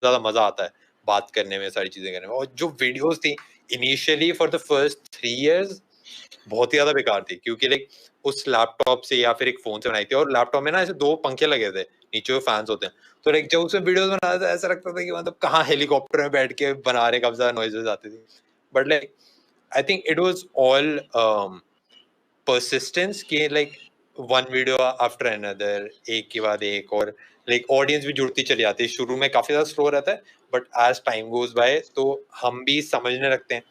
ज़्यादा मज़ा आता है बात करने में, सारी चीज़ें करने में। और जो वीडियोज़ थी initially for the first 3 years बहुत ही ज़्यादा बेकार थी, क्योंकि लाइक उस लैपटॉप से या फिर एक फ़ोन से बनाई थी, और लैपटॉप में ना ऐसे 2 पंखे लगे थे, नीचे जो फैन्स होते हैं। तो लाइक जब उसमें वीडियोज़ बना रहा था ऐसा लगता था कि मतलब कहाँ हेलीकॉप्टर में बैठ के बना रहे, काफ़ी ज़्यादा नॉइज़ेज़ आती थी। But like I think it was all persistence के like one video after another, एक के बाद एक, और like audience भी जुड़ती चली जाती है। शुरू में काफी ज्यादा स्लो रहता है, but as time goes by तो हम भी समझने लगते हैं,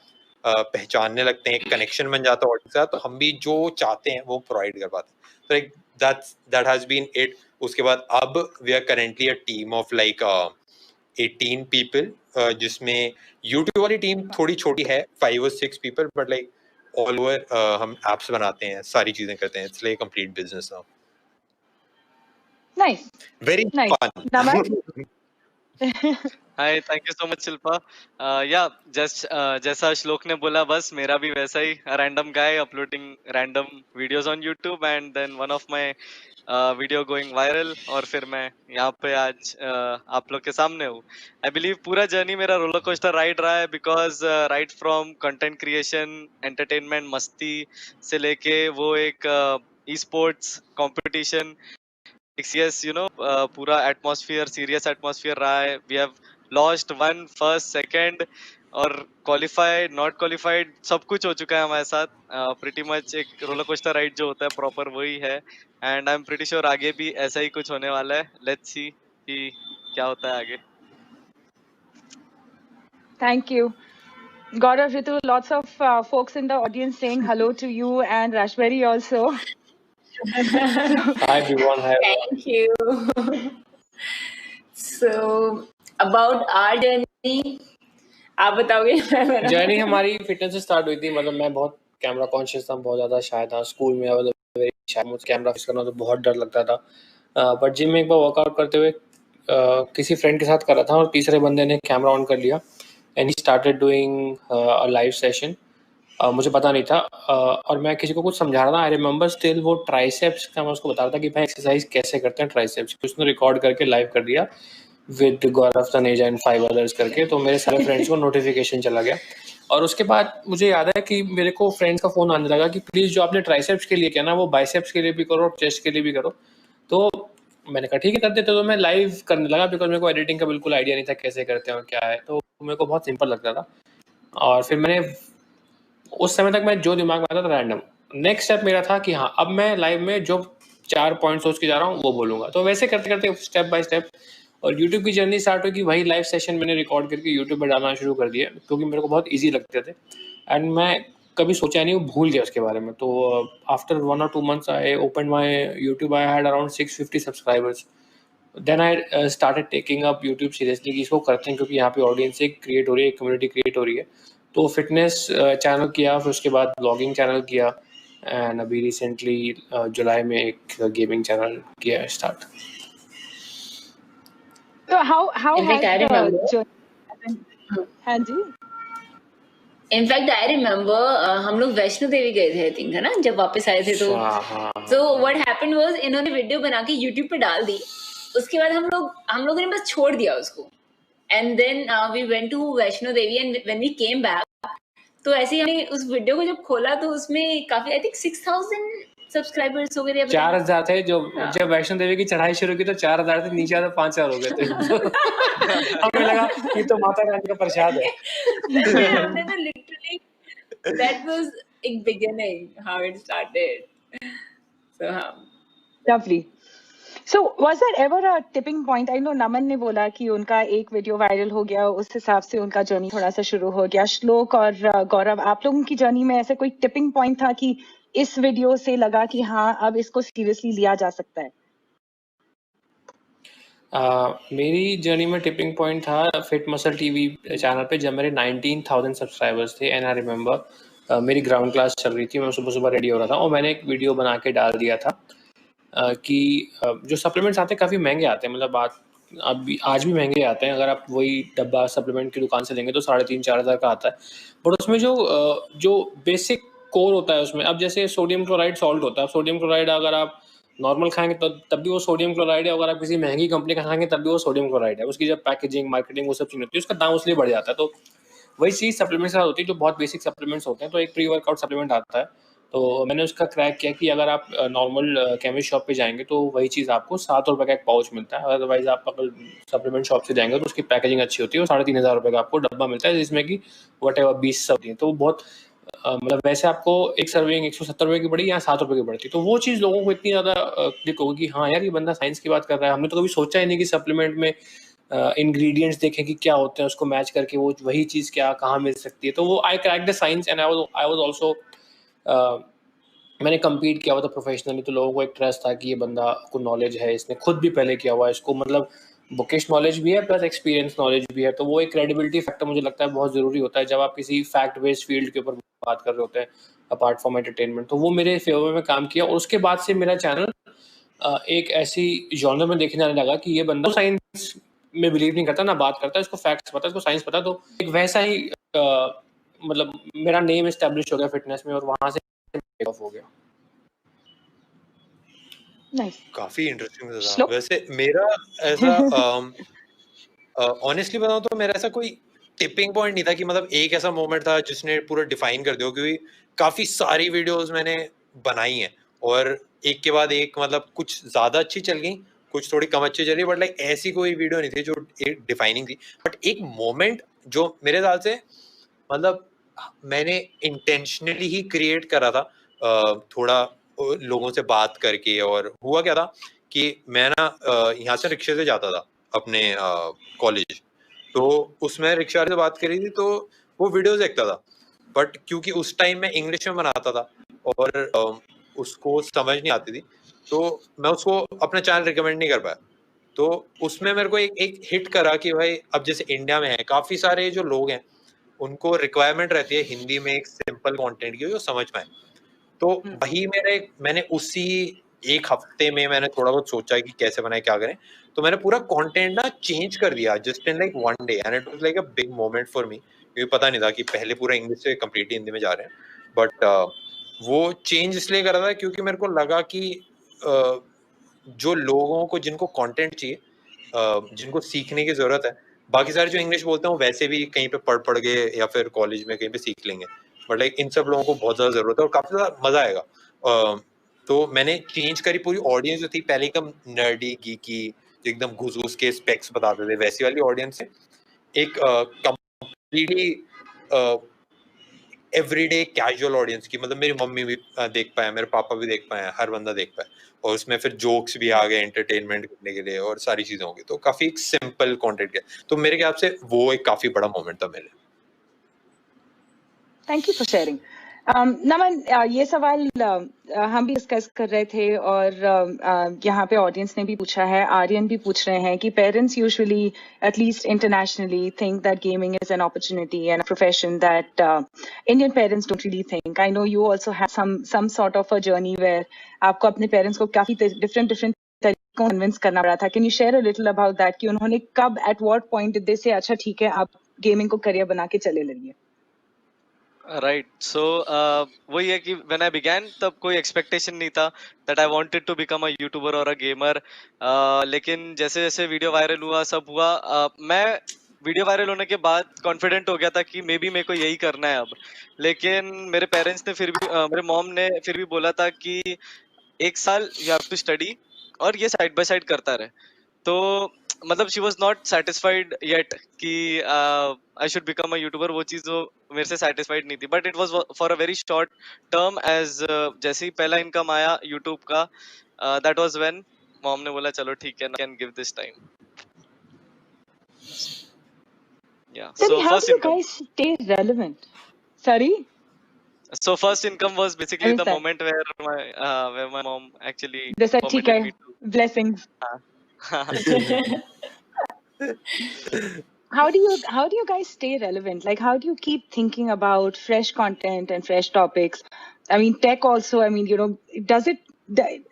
पहचानने लगते हैं, कनेक्शन बन जाता है ऑडियंस के साथ, तो हम भी जो चाहते हैं वो प्रोवाइड कर पाते हैं। तो like that has been it. उसके बाद अब we are currently a team of like 18 people, जिसमें YouTube वाली टीम थोड़ी छोटी है, 5 or 6 people, but like all over हम एप्स बनाते हैं, सारी चीजें करते हैं। It's like complete business now. Nice very nice. Fun. Naman hi, thank you so much Shilpa. या जैसा श्लोक ने बोला, बस मेरा भी वैसा ही, random guy uploading random videos on YouTube and then one of my video going viral, और फिर मैं यहाँ पे आज आप लोग के सामने हूँ। आई बिलीव पूरा जर्नी मेरा रोलर कोस्टर राइड रहा है, because right from content creation, entertainment, मस्ती से लेके वो एक esports competition, yes, you know, पूरा एटमॉस्फेयर, सीरियस एटमॉस्फेयर रहा है। We have lost 1 first second, और क्वालिफाइड, नॉट क्वालिफाइड, सब कुछ हो चुका है हमारे साथ। प्रीटी मच एक रोलर कोस्टर राइड जो होता है प्रॉपर वही है, and I am pretty sure आगे भी ऐसा ही कुछ होने वाला है। लेट्स सी कि क्या होता है आगे। Thank you. Gaurav, Ritu, lots of folks in the audience saying hello to you, and Rashbari also. Hi everyone. Hi everyone. Thank you. So about our journey, आप बताओगे? जर्नी हमारी फिटनेस से start हुई थी। मतलब मैं बहुत कैमरा कॉन्शियस था, बहुत ज़्यादा शाय था। स्कूल में मतलब शायद मुझे कैमरा फिक्स करना तो बहुत डर लगता था। बट जिम में एक बार वर्कआउट करते हुए किसी फ्रेंड के साथ कर रहा था, और तीसरे बंदे ने कैमरा ऑन कर लिया and he started doing a live session. मुझे पता नहीं था, और मैं किसी को कुछ समझा रहा था। आई रिमेंबर स्टिल वो ट्राइसेप्स का मैं उसको बता रहा था कि भाई एक्सरसाइज कैसे करते हैं ट्राइसेप्स की। उसने रिकॉर्ड करके लाइव कर दिया with Gaurav, Taneja and 5 others करके। तो मेरे सारे फ्रेंड्स को नोटिफिकेशन चला गया, और उसके बाद मुझे याद है कि मेरे को फ्रेंड्स का फ़ोन आने लगा कि प्लीज़ जो आपने ट्राइसेप्स के लिए किया ना, वो बाइसेप्स के लिए भी करो, चेस्ट के लिए भी करो। तो मैंने कहा ठीक है कर देते। तो मैं लाइव करने लगा, बिकॉज मेरे को एडिटिंग का बिल्कुल आइडिया नहीं था कैसे करते हैं और क्या है। तो मेरे को बहुत सिंपल लगता था, और फिर मैंने उस समय तक मैं जो दिमाग में आता था रैंडम। नेक्स्ट स्टेप मेरा था कि हाँ अब मैं लाइव में जो 4 पॉइंट सोच के जा रहा हूँ वो बोलूँगा। तो वैसे करते करते स्टेप बाय स्टेप और यूट्यूब की जर्नी स्टार्ट हुई कि वही लाइव सेशन मैंने रिकॉर्ड करके यूट्यूब पर डालना शुरू कर दिया, क्योंकि मेरे को बहुत ईजी लगते थे एंड मैं कभी सोचा नहीं, भूल गया उसके बारे में। तो after 1 or 2 months I open my YouTube, I had around 650 subscribers. Then I started taking up YouTube seriously कि इसको करते हैं, क्योंकि यहाँ पे ऑडियंस एक क्रिएट हो रही है, एक कम्युनिटी क्रिएट हो रही है। तो फिटनेस चैनल किया, फिर उसके बाद ब्लॉगिंग चैनल किया, एंड अभी रिसेंटली जुलाई में एक गेमिंग चैनल किया है start. So how In fact, I has the remember. journey? हाँ जी। इनफैक्ट आई रिमेम्बर हम लोग वैष्णो देवी गए थे, आई थिंक, है ना, जब वापस आए थे। तो सो व्हाट हैपेंड वाज, इन्होंने वीडियो बना के यूट्यूब पे डाल दी। उसके बाद हम लोगों ने बस छोड़ दिया उसको, and then we went to Vaishno Devi, and when we came back तो ऐसे ही हमने उस वीडियो को जब खोला तो उसमें काफी, आई थिंक 6000 सब्सक्राइबर्स हो गए थे। 4000 थे। जब वैष्णो देवी की चढ़ाई शुरू की तो 4000 थे, नीचे आते 5000 हो गए थे। हमें लगा ये तो माता रानी का प्रसाद है। हमने तो लिटरली, दैट वाज एक beginning how it started. So Lovely. So was there ever a tipping point? I know नमन ने बोला कि उनका एक वीडियो वायरल हो गया, उस हिसाब से उनका जर्नी थोड़ा सा शुरू हो गया। श्लोक और गौरव, आप लोगों की जर्नी में ऐसे कोई टिपिंग पॉइंट था कि इस वीडियो से लगा कि हाँ अब इसको सीरियसली लिया जा सकता है? मेरी जर्नी में टिपिंग पॉइंट था फिट मसल टीवी चैनल पे, जब मेरे 19,000 सब्सक्राइबर्स थे। एंड आई रिमेंबर मेरी ग्राउंड क्लास चल रही थी, मैं सुबह सुबह रेडी हो रहा था और मैंने एक वीडियो बना के डाल दिया था कि जो सप्लीमेंट्स आते हैं काफ़ी महंगे आते हैं। मतलब आज भी महंगे आते हैं। अगर आप वही डब्बा सप्लीमेंट की दुकान से लेंगे तो 3,500-4 हज़ार का आता है। बट उसमें जो बेसिक कोर होता है उसमें, अब जैसे सोडियम क्लोराइड सॉल्ट होता है, सोडियम क्लोराइड अगर आप नॉर्मल खाएंगे तब भी वो सोडियम क्लोराइड है, अगर आप किसी महंगी कंपनी का खाएंगे तब भी वो सोडियम क्लोराइड है। उसकी जब पैकेजिंग, मार्केटिंग, वो सब चीज़ होती है, उसका दाम उसलिए बढ़ जाता है। तो वही चीज़ सप्लीमेंट्स के साथ होती है, जो बहुत बेसिक सप्लीमेंट्स होते हैं। तो एक प्री वर्कआउट सप्लीमेंट आता है, तो मैंने उसका क्रैक किया कि अगर आप नॉर्मल केमिस्ट शॉप पे जाएंगे तो वही चीज़ आपको 7 रुपये का एक पाउच मिलता है। अदरवाइज आप अगर सप्लीमेंट शॉप से जाएंगे तो उसकी पैकेजिंग अच्छी होती है, वो 3,500 रुपये का आपको डब्बा मिलता है, जिसमें कि वट एवर 20 होती है। तो बहुत मतलब वैसे आपको एक सर्विंग 170 रुपये की पड़ी, यहाँ 7 रुपये की पड़ती। तो वो चीज़ लोगों को इतनी ज़्यादा क्लिक होगी कि हाँ यार, ये बंदा साइंस की बात कर रहा है। हमने तो कभी सोचा ही नहीं कि सप्लीमेंट में इंग्रेडिएंट्स देखें कि क्या होते हैं, उसको मैच करके वो वही चीज़ क्या कहाँ मिल सकती है। तो वो I crack the science and I was also मैंने कम्पीट किया हुआ था प्रोफेशनली, तो लोगों को एक ट्रस्ट था कि ये बंदा को नॉलेज है, इसने खुद भी पहले किया हुआ है, इसको मतलब बुकिश नॉलेज भी है प्लस एक्सपीरियंस नॉलेज भी है। तो वो एक क्रेडिबिलिटी फैक्टर मुझे लगता है बहुत ज़रूरी होता है जब आप किसी फैक्ट बेस्ड फील्ड के ऊपर बात कर रहे होते हैं अपार्ट फ्रॉम एंटरटेनमेंट। तो वो मेरे फेवर में काम किया, और उसके बाद से मेरा चैनल एक ऐसी जॉनर में देखने आने लगा कि ये बंदा साइंस में बिलीव नहीं करता, ना बात करता, इसको फैक्ट्स पता, इसको साइंस पता। तो एक वैसा ही मतलब मेरा नेम एस्टेब्लिश हो गया फिटनेस में, और वहां से टेक ऑफ हो गया। नाइस। काफी इंटरेस्टिंग था। वैसे मेरा ऐसा ऑनेस्टली बताऊं तो मेरा ऐसा कोई टिपिंग पॉइंट नहीं था कि मतलब एक ऐसा मोमेंट था जिसने पूरा डिफाइन कर दिया, क्योंकि काफी सारी वीडियोस मैंने बनाई हैं और एक के बाद एक, मतलब कुछ ज्यादा अच्छी चल गई, कुछ थोड़ी कम अच्छी चली, बट लाइक ऐसी कोई वीडियो नहीं थी जो एक डिफाइनिंग थी। बट एक मोमेंट जो मेरे ख्याल से मतलब मैंने इंटेंशनली ही क्रिएट करा था, थोड़ा लोगों से बात करके। और हुआ क्या था कि मैं ना यहाँ से रिक्शे से जाता था अपने कॉलेज, तो उसमें रिक्शा से बात करी थी, तो वो वीडियोस देखता था। बट क्योंकि उस टाइम मैं इंग्लिश में बनाता था और उसको समझ नहीं आती थी, तो मैं उसको अपना चैनल रिकमेंड नहीं कर पाया। तो उसमें मेरे को एक हिट करा कि भाई अब जैसे इंडिया में है काफी सारे जो लोग हैं, उनको रिक्वायरमेंट रहती है हिंदी में एक सिंपल कंटेंट की जो समझ पाए। तो वही मैंने उसी एक हफ्ते में मैंने थोड़ा बहुत सोचा कि कैसे बनाए, क्या करें। तो मैंने पूरा कंटेंट ना चेंज कर दिया just in like one day, and it was like a big moment for me, क्योंकि पता नहीं था कि पहले पूरा इंग्लिश से कंप्लीटली हिंदी में जा रहे हैं। बट वो चेंज इसलिए करा था क्योंकि मेरे को लगा कि जो लोगों को जिनको कंटेंट चाहिए, जिनको सीखने की जरूरत है, बाकी सारे जो इंग्लिश बोलते हैं वो वैसे भी कहीं पे पढ़ के या फिर कॉलेज में कहीं पे सीख लेंगे, बट लाइक इन सब लोगों को बहुत ज्यादा जरूरत है और काफी ज्यादा मजा आएगा। तो मैंने चेंज करी पूरी ऑडियंस जो थी, पहले एकदम नर्डी गीकी जो एकदम घुस के स्पेक्स बताते थे, वैसी वाली ऑडियंस से एक कंप्लीटली एवरीडे कैजुअल ऑडियंस की, मतलब मेरी मम्मी भी देख पाए, मेरे पापा भी देख पाए, हर बंदा देख पाए, और उसमें फिर जोक्स भी आ गए एंटरटेनमेंट करने के लिए और सारी चीजें होंगी। तो काफी सिंपल कंटेंट है, तो मेरे ख्याल से वो एक काफी बड़ा मोमेंट था मेरे लिए। Thank you for sharing. Naman, ये सवाल हम भी डिस्कस कर रहे थे और यहाँ पे ऑडियंस ने भी पूछा है, आर्यन भी पूछ रहे हैं कि parents usually at least internationally think that gaming is an opportunity and a profession that Indian parents don't really think. I know you also have some sort of a journey where आपको अपने पेरेंट्स को काफी different तरीकों convince करना पड़ा था। Can you share a little about that कि उन्होंने कब, at what point did they से अच्छा ठीक है आप गेमिंग को करियर बना के चले लगिए? राइट, सो वही है कि व्हेन आई बिगैन तब कोई एक्सपेक्टेशन नहीं था that I wanted to become a YouTuber और अ गेमर। लेकिन जैसे जैसे वीडियो वायरल हुआ, सब हुआ, मैं वीडियो वायरल होने के बाद कॉन्फिडेंट हो गया था कि मे बी मेरे को यही करना है अब। लेकिन मेरे पेरेंट्स ने फिर भी मेरे मॉम ने फिर भी बोला था कि 1 साल यू हैव टू स्टडी और ये साइड बाय साइड करता रहे। तो मतलब she was not satisfied yet कि I should become a YouTuber, वो चीज वो मेरे से सेटिस्फाइड नहीं थी। But it was for a very short term, as जैसे ही पहला इनकम आया यूट्यूब का, दैट वाज व्हेन मॉम ने बोला चलो ठीक है, कैन गिव दिस टाइम। या so first income, guys stay relevant? Sorry? so first income was basically the moment where my mom actually They said, "ठीक permitted है, me to blessings." How do you guys stay relevant? Like, how do you keep thinking about fresh content and fresh topics? I mean, tech also, I mean, you know, does it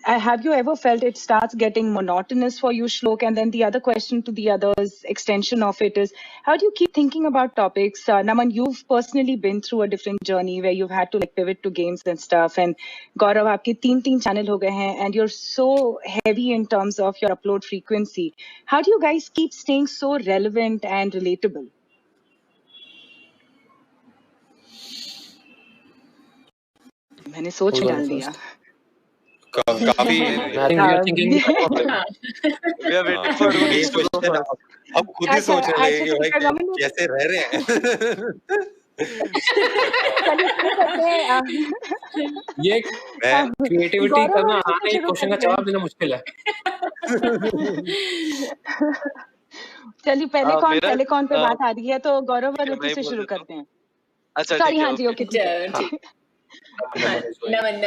have you ever felt it starts getting monotonous for you, Shlok? And then the other question to the others, extension of it is, how do you keep thinking about topics? Naman, you've personally been through a different journey where you've had to like pivot to games and stuff. And Gaurav, आपके तीन channel हो गए हैं, and you're so heavy in terms of your upload frequency. How do you guys keep staying so relevant and relatable? मैंने सोच में डाल दिया. काफी I think we are thinking. We are waiting for ये Rooney to go question first. अब खुद ही सोचने लगे कि भाई कैसे रह रहे हैं. चलिए शुरू करते हैं. ये मैं क्रिएटिविटी गौरव, करना हम हाँ शुरू एक क्वेश्चन का करते हैं. जवाब देना मुश्किल है. चलिए पहले कौन पे बात आ रही है, तो गौरव और मैं ऋतु ही से बोल शुरू देता हूँ. करते हैं. अच्छा सॉरी, ठीक है, हाँ जी, ओके. ओके. नमन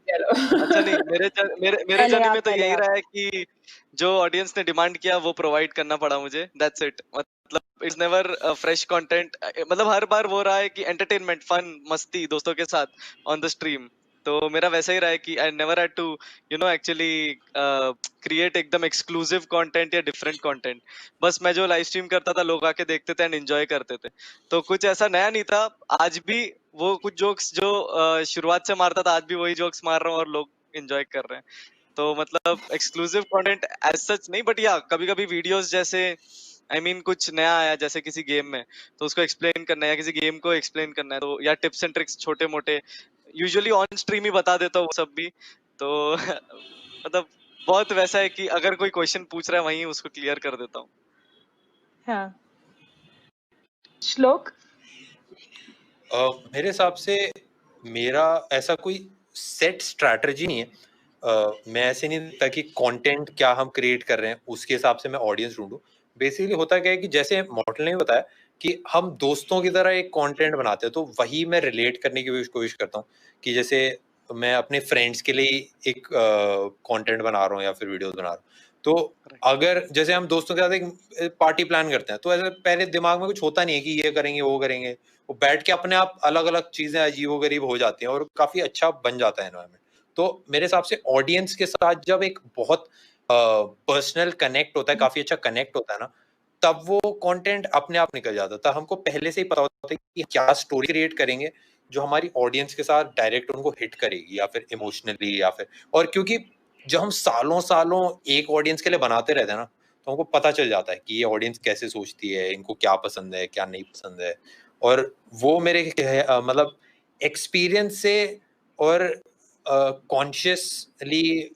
चलो. अच्छा नहीं, मेरे पहले जर्नी आप, में तो पहले यही आप. रहा है कि जो ऑडियंस ने डिमांड किया वो प्रोवाइड करना पड़ा मुझे. That's it. मतलब इट्स नेवर फ्रेश कंटेंट. मतलब हर बार वो रहा है कि एंटरटेनमेंट, फन, मस्ती दोस्तों के साथ ऑन द स्ट्रीम. तो मेरा वैसा ही रहा है कि I never had to actually create एकदम एक्सक्लूसिव कंटेंट या डिफरेंट कंटेंट. बस मैं जो लाइव स्ट्रीम करता था लोग आके देखते थे एंड एंजॉय करते थे. तो कुछ ऐसा नया नहीं था. आज भी वो कुछ जोक्स जो शुरुआत से मारता था आज भी वही जोक्स मार रहा हूँ और लोग एंजॉय कर रहे हैं. तो मतलब एक्सक्लूसिव कंटेंट एज सच नहीं, बट या कभी कभी वीडियोस जैसे कुछ नया आया जैसे किसी गेम में तो उसको एक्सप्लेन करना है या किसी गेम को एक्सप्लेन करना है तो, या टिप्स एंड ट्रिक्स छोटे मोटे यूजुअली ऑन स्ट्रीम ही बता देता हूँ वो सब भी. तो मतलब बहुत वैसा है कि अगर कोई क्वेश्चन पूछ रहा है वहीं उसको क्लियर कर देता हूँ. हाँ. श्लोक? मेरे हिसाब से मेरा ऐसा कोई सेट स्ट्रैटेजी नहीं है. मैं ऐसे नहीं देखता कि कंटेंट क्या हम क्रिएट कर रहे हैं उसके हिसाब से मैं ऑडियंस ढूंढूं. बेसिकली होता क्या है कि जैसे मॉडल ने बताया कि हम दोस्तों की तरह एक कंटेंट बनाते हैं तो वही मैं रिलेट करने की कोशिश करता हूँ कि जैसे मैं अपने फ्रेंड्स के लिए एक कंटेंट बना रहा हूँ या फिर वीडियोस बना रहा हूँ. तो अगर जैसे हम दोस्तों के साथ एक पार्टी प्लान करते हैं तो ऐसे पहले दिमाग में कुछ होता नहीं है कि ये करेंगे वो करेंगे. वो बैठ के अपने आप अलग अलग चीजें अजीबोगरीब हो जाती हैं और काफी अच्छा बन जाता है एनवायरनमेंट. तो मेरे हिसाब से ऑडियंस के साथ जब एक बहुत पर्सनल कनेक्ट होता है, काफी अच्छा कनेक्ट होता है ना, तब वो कंटेंट अपने आप निकल जाता है. तब हमको पहले से ही पता होता है कि क्या स्टोरी क्रिएट करेंगे जो हमारी ऑडियंस के साथ डायरेक्ट उनको हिट करेगी या फिर इमोशनली या फिर. और क्योंकि जब हम सालों एक ऑडियंस के लिए बनाते रहते हैं ना तो हमको पता चल जाता है कि ये ऑडियंस कैसे सोचती है, इनको क्या पसंद है क्या नहीं पसंद है. और वो मेरे मतलब एक्सपीरियंस से और कॉन्शियसली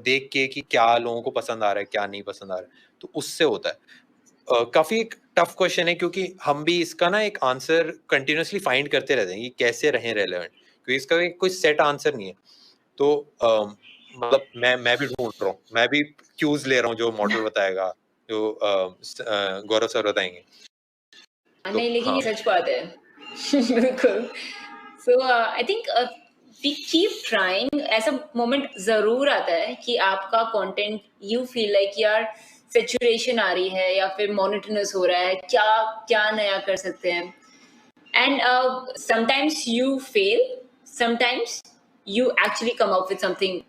देख के कि क्या लोगों को पसंद आ रहा है क्या नहीं पसंद आ रहा है, तो उससे होता है. काफी एक टफ क्वेश्चन है क्योंकि हम भी इसका ना एक आंसर कंटिन्यूअसली फाइंड करते रहते हैं कि कैसे रहें रेलेवेंट, क्योंकि इसका कोई सेट आंसर नहीं है. तो मतलब मैं भी ढूंढ रहा हूँ, मैं भी क्यूज ले रहा हूँ जो मॉडल बताएगा, जो गौरव सर बताएंगे. नहीं लेकिन ये सच बात है. बिल्कुल. So I think we keep trying. ऐसा मोमेंट जरूर आता है कि आपका कंटेंट यू फील लाइक यार सैचुरेशन आ रही है या फिर मोनोटोनस हो रहा है, क्या नया कर सकते हैं. And sometimes you fail, sometimes you actually come up with something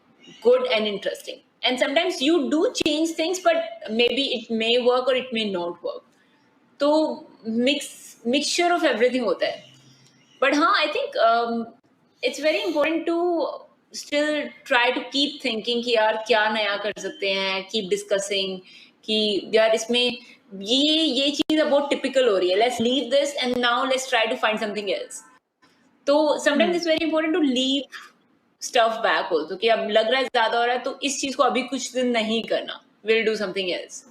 good and interesting, and sometimes you do change things but maybe it may work or it may not work. तो mixture of everything होता है. But हाँ, I think it's very important to still try to keep thinking कि यार क्या नया कर सकते हैं, keep discussing कि यार इसमें ये चीज बहुत typical हो रही है, let's leave this and now let's try to find something else. तो sometimes it's very important to leave stuff back also कि अब लग रहा है ज्यादा हो रहा है तो इस चीज को अभी कुछ दिन नहीं करना, we'll do something else.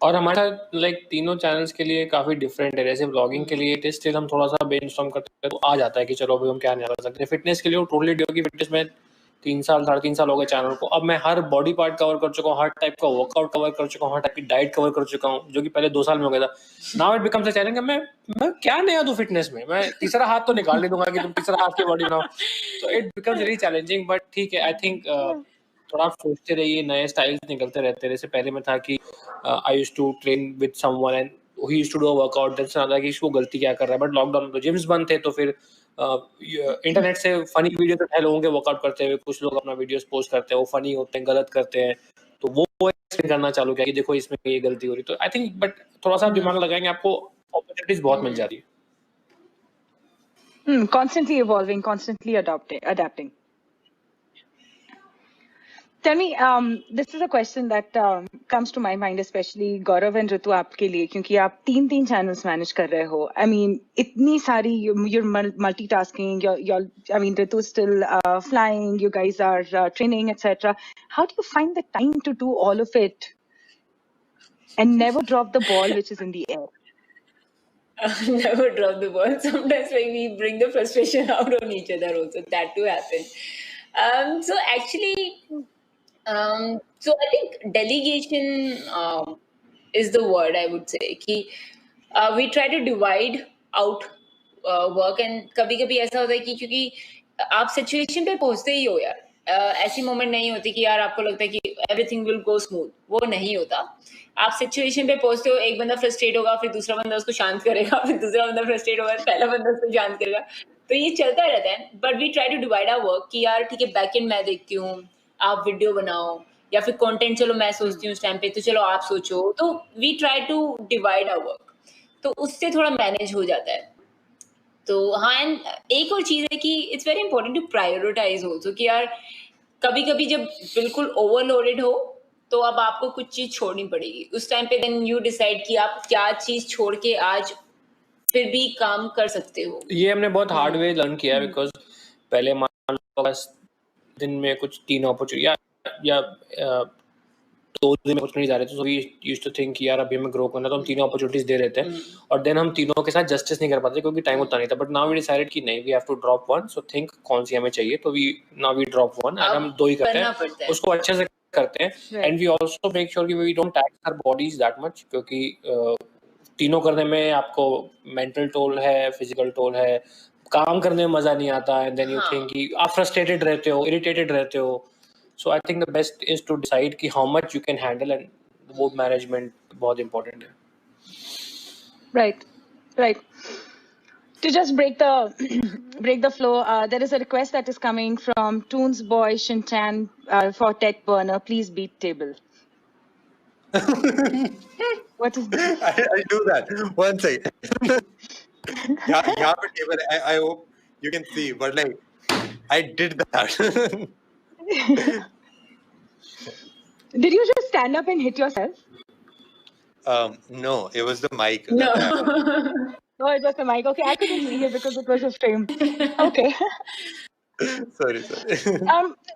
और हमारा लाइक तीनों चैनल्स के लिए काफी डिफरेंट है. जैसे ब्लॉगिंग के लिए स्टिल हम थोड़ा सा ब्रेनस्टॉर्म करते हैं तो आ जाता है कि चलो अभी हम क्या नहीं कर सकते. फिटनेस के लिए वो टोटली डिफरेंट की फिटनेस में 3-3.5 साल हो गए चैनल को. अब मैं हर बॉडी पार्ट कवर कर चुका हूँ, हर टाइप का वर्कआउट कवर कर चुका हूँ, हर टाइप की डाइट कवर कर चुका हूँ, जो कि पहले 2 साल में हो गया था. Now it becomes a challenge. मैं क्या नया दूं फिटनेस में, मैं तीसरा हाथ तो निकाल नहीं दूंगा कि तुम तीसरा हाथ की बॉडी बनाओ. तो it becomes very challenging. But ठीक है, आई थिंक थोड़ा आप सोचते रहिए, नए स्टाइल्स निकलते रहते हैं. जैसे पहले में था कि I used to train with someone and he used to do a workout, then समझा कि इसको गलती क्या कर रहा है, but लॉकडाउन में तो जिम्स बंद थे, तो फिर इंटरनेट से फनी वीडियो तो लोगों के वर्कआउट करते हुए, कुछ लोग अपना वीडियोस पोस्ट करते हैं, वो फनी होते हैं, गलत करते हैं, तो वो एक्सप्लेन करना चालू किया कि देखो इसमें ये गलती हो रही, तो आई थिंक बट थोड़ा सा दिमाग लगाएंगे आपको अपॉर्चुनिटीज बहुत मिल जा रही है. Constantly evolving, constantly adapting. Tell me, this is a question that comes to my mind, especially Gaurav and Ritu आपके लिए, क्योंकि आप तीन channels manage कर रहे हो. I mean, इतनी सारी, you're multitasking. I mean, Ritu is still flying. You guys are training, etc. How do you find the time to do all of it and never drop the ball which is in the air? Never drop the ball. Sometimes we bring the frustration out on each other also. That too happens. So actually, so I think delegation is the word I would say. कि we try to divide out work, and कभी-कभी ऐसा होता है कि क्योंकि आप situation पे पहुंचते ही हो यार, ऐसी मोमेंट नहीं होती कि यार आपको लगता है कि एवरीथिंग विल गो स्मूथ, वो नहीं होता. आप सिचुएशन पे पहुंचते हो, एक बंदा फ्रस्ट्रेट होगा, फिर दूसरा बंदा उसको शांत करेगा, फिर दूसरा बंदा फ्रस्ट्रेट होगा, पहला बंदा उसको शांत करेगा, तो ये चलता रहता है. But we try to divide our work कि यार ठीक है, बैक एंड मैं देखती हूँ, आप वीडियो बनाओ, या फिर कंटेंट चलो मैं सोचती हूँ उस टाइम पे, तो चलो आप सोचो. तो we try to divide our work, तो उससे थोड़ा मैनेज हो जाता है. तो हाँ, एंड एक और चीज है कि it's very important to prioritise also कि यार कभी कभी जब बिल्कुल ओवरलोडेड हो तो अब आपको कुछ चीज छोड़नी पड़ेगी उस टाइम पे. देन यू डिसाइड कि आप क्या चीज छोड़ के आज फिर भी काम कर सकते हो. ये हमने बहुत हार्ड वे लर्न किया, बिकॉज पहले मान लो बस दिन में कुछ 3 अपॉर्चुनिटी या 2 दिन में कुछ नहीं जा रहे थे, तो वी यूज्ड टू थिंक यार अभी हमें ग्रो करना, तो हम 3 अपॉर्चुनिटीज दे रहे थे, और देन हम तीनों के साथ जस्टिस नहीं कर पाते क्योंकि टाइम उतना नहीं था. बट नाउ वी डिसाइडेड कि नहीं, we have to drop one. So think कौन सी हमें चाहिए, तो we now we drop one and हम 2 ही करते हैं, उसको अच्छे से करते हैं. And we also make sure कि we don't tax our bodies that much, क्योंकि तीनों करने में आपको मेंटल टोल है, फिजिकल टोल है, काम करने में मजा नहीं आता, एंड देन यू थिंक कि आप फ्रस्ट्रेटेड रहते हो, इरिटेटेड रहते हो. So I think the best is to decide कि how much you can handle, and वो management बहुत important है. Right. To just break the flow, there is a request that is coming from Toons Boy Shintan for Tech Burner. Please beat table. What is this? I'll do that. One second. यहाँ पे table. I hope you can see, but like I did that. Did you just stand up and hit yourself? No, it was the mic. No. No, it was the mic. Okay, I couldn't see it because it was a stream. Okay. Sorry.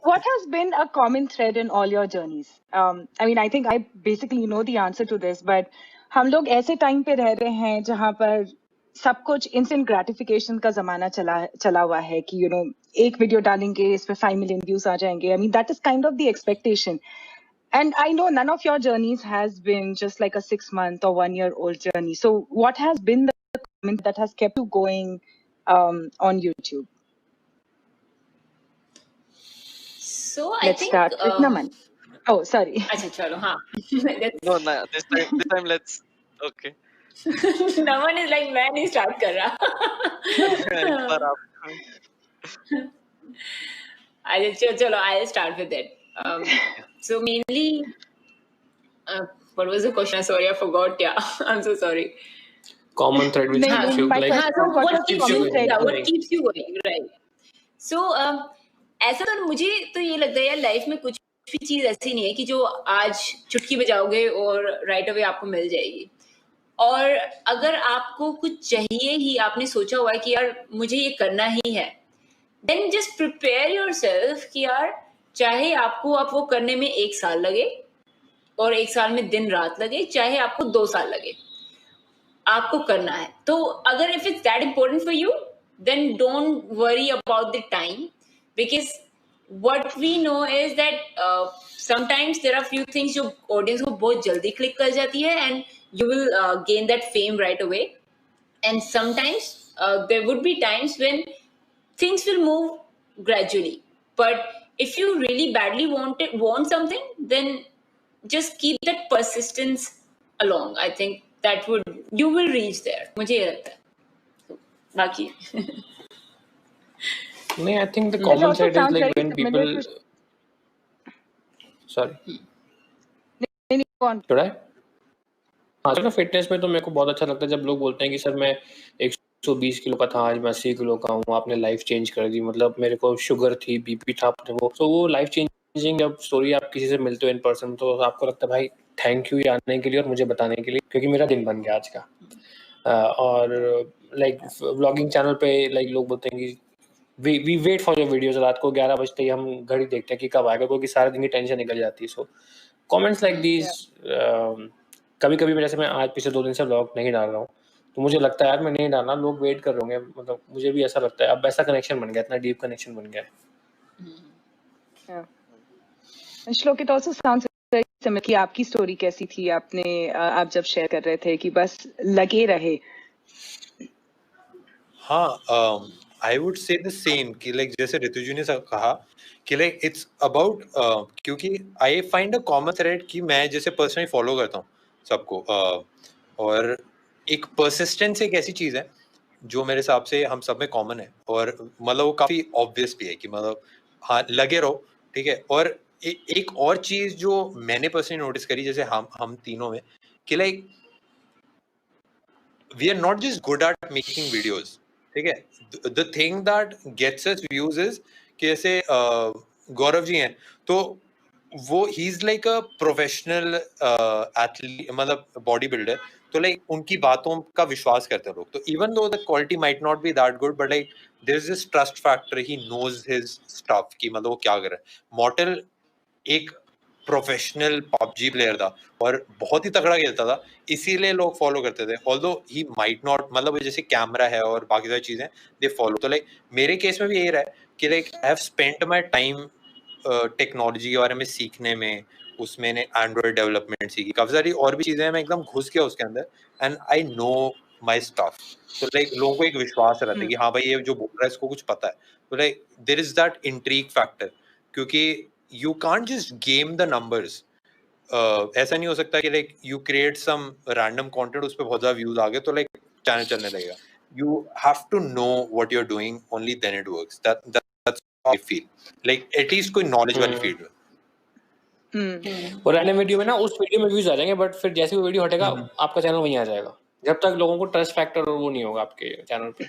What has been a common thread in all your journeys? I mean, I think I basically know the answer to this, but हम लोग ऐसे time पे रह रहे हैं जहाँ पर सब कुछ इंस्टेंट ग्रेटिफिकेशन का जमाना चला हुआ है कि एक वीडियो डालेंगे, इस पे 5 million व्यूज आ जाएंगे. I mean, that is kind of the expectation. And I know none of your journeys has been just like a 6-month or 1-year-old journey. So what has been the comment that has kept you going on YouTube? So Let's start with Naman. Oh, sorry. अच्छा चलो हाँ. No, this time let's. Okay. Naman is like मैं नहीं start कर रहा. अच्छा चलो, I'll start with it. So mainly, what was the question? Sorry, I forgot. Yeah, I'm so sorry. Common thread which keeps you like. So what keeps you going? Right. So ऐसा तो मुझे तो ये लगता है यार, लाइफ में कुछ भी चीज ऐसी नहीं है कि जो आज चुटकी बजाओगे और राइट अवे आपको मिल जाएगी. और अगर आपको कुछ चाहिए ही, आपने सोचा हुआ है कि यार मुझे ये करना ही है, then just prepare yourself कि यार चाहे आपको अब वो करने में 1 साल लगे और 1 साल में दिन रात लगे, चाहे आपको 2 साल लगे, आपको करना है. तो अगर if it's that important for you, then don't worry about the time, because what we know is that sometimes there are few things जो audience को बहुत जल्दी click कर जाती है, and you will gain that fame right away. And sometimes there would be times when things will move gradually. But if you really badly want something, then just keep that persistence along. I think you will reach there. मुझे ये लगता है. So, बाकी नहीं, I think the It common also side is sounds like very when similar people. Sorry, Go on. should I? हाँ, चलो fitness में तो मेरे को बहुत अच्छा लगता है जब लोग बोलते हैं कि सर मैं 120 किलो का था, आज मैं 80 किलो का हूँ, आपने लाइफ चेंज कर दी, मतलब मेरे को शुगर थी, बीपी था, आपने वो लाइफ चेंजिंग जब स्टोरी आप किसी से मिलते हो इन पर्सन तो आपको लगता है भाई थैंक यू ये आने के लिए और मुझे बताने के लिए, क्योंकि मेरा दिन बन गया आज का। और लाइक व्लॉगिंग चैनल पे लाइक लोग बोलते हैं कि we wait for your videos, रात को 11 बजते ही हम घड़ी देखते हैं कि कब आएगा, क्योंकि सारे दिन की टेंशन निकल जाती है। सो कमेंट्स लाइक दीज, कभी कभी जैसे मैं आज पिछले 2 दिन से व्लॉग नहीं डाल रहा हूँ तो मुझे लगता है यार मैं नहीं डालना, लोग वेट कर रहे होंगे, मतलब मुझे भी ऐसा लगता है। अब ऐसा कनेक्शन बन गया, इतना डीप कनेक्शन बन गया है। श्लोक, it also sounds very similar कि आपकी स्टोरी कैसी थी, आप जब शेयर कर रहे थे कि बस लगे रहे। हाँ, I would say the same कि लाइक जैसे ऋतु जी ने कहा कि लाइक इट्स अबाउट, क्योंकि I find a common thread कि मैं जैसे पर्सनली फॉलो करता हूँ सबको, और एक परसिस्टेंस एक ऐसी चीज है जो मेरे हिसाब से हम सब में कॉमन है, और मतलब वो काफी ऑब्वियस भी है कि मतलब हाँ लगे रहो, ठीक है। और एक और चीज जो मैंने पर्सनली नोटिस करी जैसे हम तीनों में कि like we are not just good at making videos, ठीक है। The thing that gets us views is कि जैसे गौरव जी हैं तो वो ही is like a professional athlete, मतलब बॉडी बिल्डर, तो लाइक उनकी बातों का विश्वास करते हैं लोग। तो even though the quality might not be that good, but like there is this trust factor, he knows his stuff कि मतलब वो क्या कर रहा है। मॉर्टल एक प्रोफेशनल पबजी प्लेयर था और बहुत ही तगड़ा खेलता था, इसीलिए लोग फॉलो करते थे। ऑल्दो ही माइट नॉट, मतलब जैसे कैमरा है और बाकी सारी चीजें दे फॉलो। तो लाइक मेरे केस में भी यही रहा है कि like I have spent my time technology के बारे में सीखने में, उसमें ने एंड्रॉइड डेवलपमेंट सीखी, काफी सारी और भी चीजें हैं, मैं एकदम घुस गया उसके अंदर and I know my stuff. तो लाइक लोगों को एक विश्वास रहता है कि हाँ भाई ये जो बोल रहा है इसको कुछ पता है। तो like there is that intrigue factor, क्योंकि you can't just game the numbers. ऐसा नहीं हो सकता कि like you create some random content, उस पे बहुत ज़्यादा views आ गए तो like channel चलने लगेगा। You have to know what you're doing, only then it works. That's how I feel. Like at least कोई knowledge वाली फील्ड में। और रैंडम वीडियो में ना उस वीडियो में व्यूज आ जाएंगे, बट फिर जैसे वो वीडियो हटेगा आपका चैनल वहीं आ जाएगा, जब तक लोगों को ट्रस्ट फैक्टर और वो नहीं होगा आपके चैनल पे।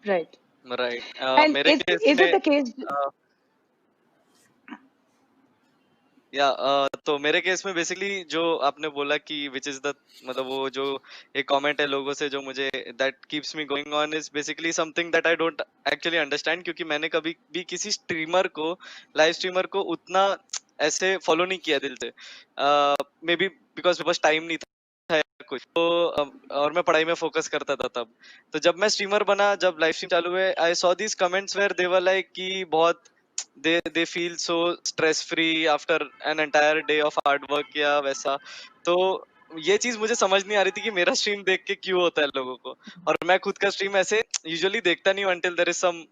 Right right. एंड मेरे is case it the case? या तो मेरे केस में बेसिकली जो आपने बोला कि विच इज द, मतलब वो जो एक कमेंट है लोगों से जो मुझे that keeps me going on is basically something that I don't actually understand, क्योंकि मैंने कभी भी किसी स्ट्रीमर को, लाइव स्ट्रीमर को उतना ऐसे फॉलो नहीं किया दिल से, मे बी बिकॉज बस टाइम नहीं था कुछ तो, और मैं पढ़ाई में फोकस करता था तब। तो जब मैं स्ट्रीमर बना, जब लाइव स्ट्रीम चालू हुए, I saw this comments where they were like कि बहुत they feel so stress free after an entire day of hard work या वैसा। तो ये चीज मुझे समझ नहीं आ रही थी कि मेरा स्ट्रीम देख के क्यों होता है लोगों को, और मैं खुद का स्ट्रीम ऐसे यूजुअली देखता नहीं हूँ until there is some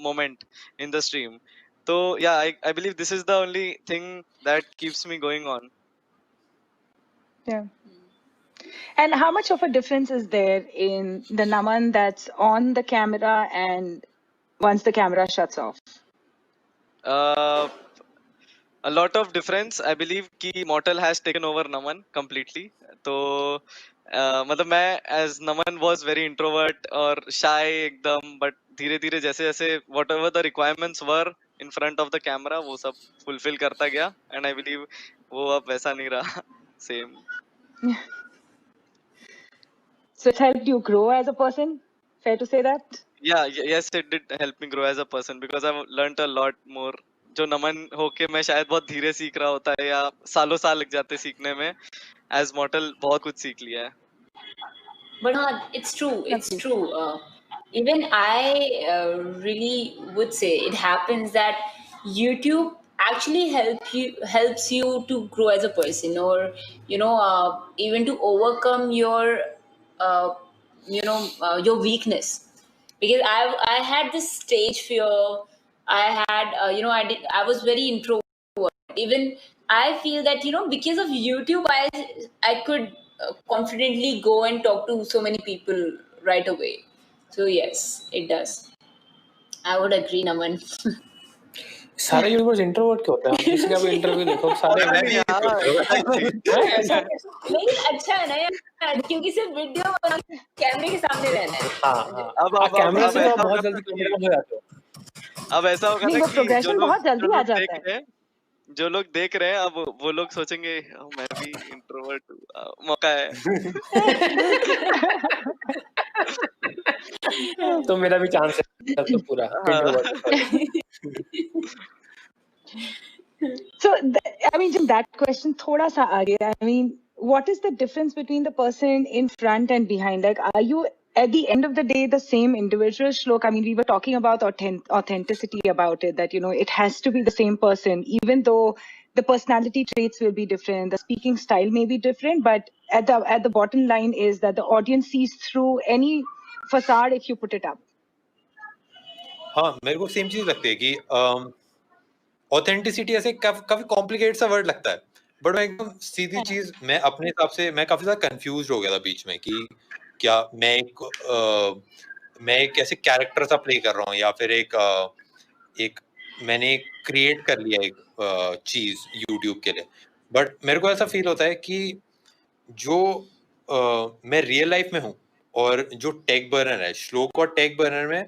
moment in the stream। तो yeah, I believe this is the only thing that keeps me going on। Yeah. And how much of a difference is there in the Naman that's on the camera and once the camera shuts off? A lot of difference, I believe कि Mortal has taken over Naman completely। तो मतलब मैं as Naman was very introvert और shy एकदम, but धीरे धीरे जैसे जैसे whatever the requirements were in front of the camera वो सब fulfill करता गया, and I believe वो अब वैसा नहीं रहा same। So it helped you grow as a person? Fair to say that? Yeah, yes, it did help me grow as a person because I've learned a lot more। जो नमन होके मैं शायद बहुत धीरे सीख रहा होता है या सालों साल लग जाते सीखने में, as Mortal बहुत कुछ सीख लिया है। But it's true. Even I really would say it happens that YouTube actually helps you to grow as a person, or even to overcome your your weakness. Because I had this stage fear. I had I was very introvert. Even I feel that because of YouTube I could confidently go and talk to so many people right away. So yes, it does. I would agree, Naman. सारे YouTubers introvert क्यों होते हैं? आप किसी का भी interview देखो, सारे लेकिन अच्छा है ना यार, क्योंकि सिर्फ वीडियो बना कैमरे के सामने रहना है। हाँ, अब कैमरे से तो आप बहुत जल्दी कॉन्फिडेंट हो जाते हो। अब ऐसा होगा नहीं, ना वो कि प्रोग्रेशन बहुत जल्दी आ जाता है। जो लोग देख रहे हैं अब वो लोग सोचेंगे मैं भी इंट्रोवर्ट हूँ, मौका है। तो मेरा भी चांस है तब तो पूरा introvert. So, I mean, just that question, thoda sa aage. I mean, what is the difference between the person in front and behind? Like, are you at the end of the day the same individual? Shlok, I mean, we were talking about authenticity about it, that, you know, it has to be the same person, even though the personality traits will be different, the speaking style may be different, but at the bottom line is that the audience sees through any facade if you put it up. हाँ, मेरे को same चीज लगती है कि authenticity ऐसे काफी complicated सा वर्ड लगता है, बट मैं एकदम सीधी चीज, मैं अपने हिसाब से मैं काफी ज्यादा कंफ्यूज हो गया था बीच में कि क्या मैं एक ऐसे कैरेक्टर सा प्ले कर रहा हूँ या फिर एक मैंने क्रिएट कर लिया एक चीज यूट्यूब के लिए। बट मेरे को ऐसा फील होता है कि जो मैं रियल लाइफ में हूँ और जो टेक बर्नर है, श्लोक और टेक बर्नर में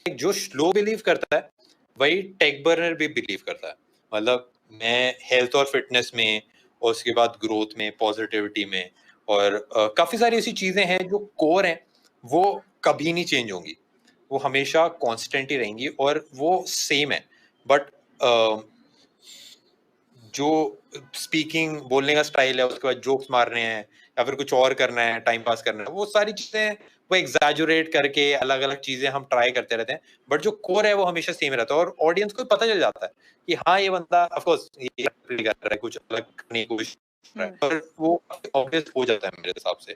जो श्लोक बिलीव करता है वही टेक बर्नर भी बिलीव करता है। मतलब मैं हेल्थ और फिटनेस में और उसके बाद ग्रोथ में, पॉजिटिविटी में और काफी सारी ऐसी चीजें हैं जो कोर हैं, वो कभी नहीं चेंज होंगी, वो हमेशा कांस्टेंट ही रहेंगी और वो सेम है। बट जो स्पीकिंग बोलने का स्टाइल है, उसके बाद जोक्स मारने हैं या फिर कुछ और करना है, टाइम पास करना है, वो सारी चीजें वो एग्जैजुरेट करके अलग अलग चीजें हम ट्राई करते रहते हैं, बट जो कोर है वो हमेशा सेम रहता है और ऑडियंस को पता चल जाता है कि हाँ ये बंदा ऑफ कोर्स ये कर रहा है, कुछ अलग करने की कोशिश कर रहा है, पर वो ऑब्वियस हो जाता है मेरे हिसाब से।